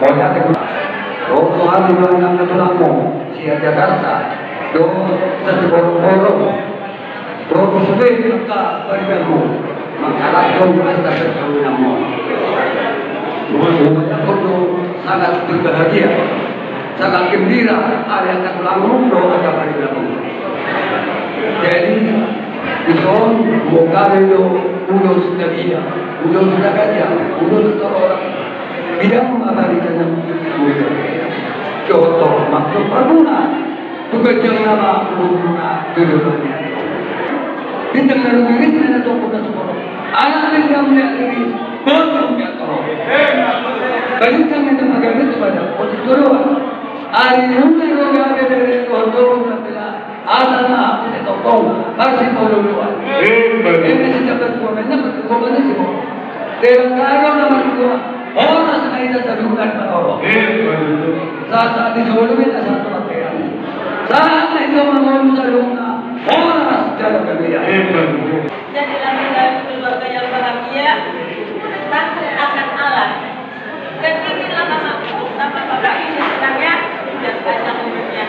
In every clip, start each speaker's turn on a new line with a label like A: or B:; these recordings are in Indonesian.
A: Pokoknya oh Tuhan di mana ketulamu siap Jakarta do seborong-borong do suwe maka berikanmu maka dong pesta perkawinanmu. Aku sangat berbahagia, sangat gembira ada ketulamu do ada berikanmu. Jadi ison bukan itu udah sudah dia, udah sudah kerja, udah sudah orang bidang mengabadikan yang muda. Contoh makhluk perguna, tugas nama perguna tujuannya. Bintang lalu diri tidak tokona sekolah. Anak yang melihat diri belum melihat tolong. Bintang yang termagang itu pada posisi kedua. Hari ini roga ada dari kotor nantilah. Asana kita tokong masih boleh luar. Ini sejak berkomennya berkomennya sih. Dengan karo nama kedua. Orang sengaja terduga orang. Saat disebutnya satu pakaian. Saat itu mengumpul sarungna orang secara berbeda.
B: Jadi laki-laki keluarga yang bahagia, takut akan Allah. Dan inilah anakku sama bapak ini senangnya sudah banyak umurnya.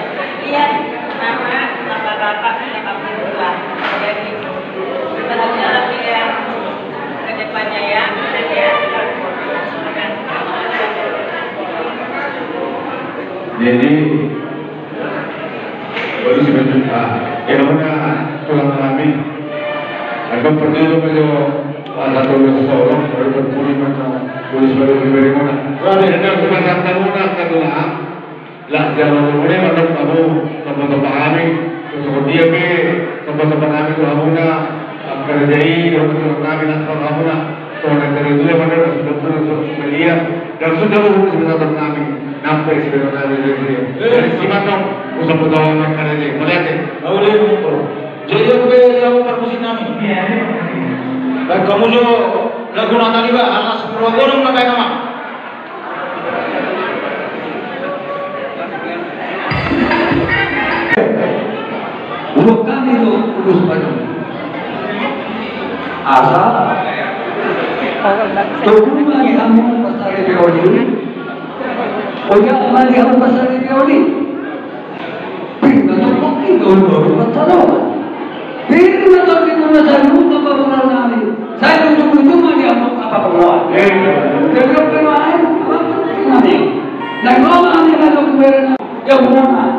B: Lihat nama sama bapak sudah kami pulang. Jadi bahagia lagi ya ke depannya ya.
C: Jadi baru sebenarnya ya mana tulang kami akan pergi ke satu seorang baru berpuluh macam tulis baru diberi mana kalau ada sudah sampai mana ketulang lah jangan boleh mana kamu sama-sama kami dia ke sama-sama kami tu kamu nak kerjai orang kami nak kamu nak soalnya dari dulu mana sudah melihat dan sudah urus bersama kami nampai sebenarnya dari siapa dong usah berdoa makan aja melihat boleh jadi apa yang permusin kami dan kamu jo lagu nata liba anak sepuluh orang pakai nama
A: Urus kami itu urus pada asal tubuh lagi kamu pasal bioli. Oh ya, mari kamu pasal bioli. Bila tu itu baru pasal. Bila tu kita pasal itu apa orang nami? Saya itu mari kamu apa penguat? Jadi penguat apa nami? Dan kalau nami kalau kuberan ya mana?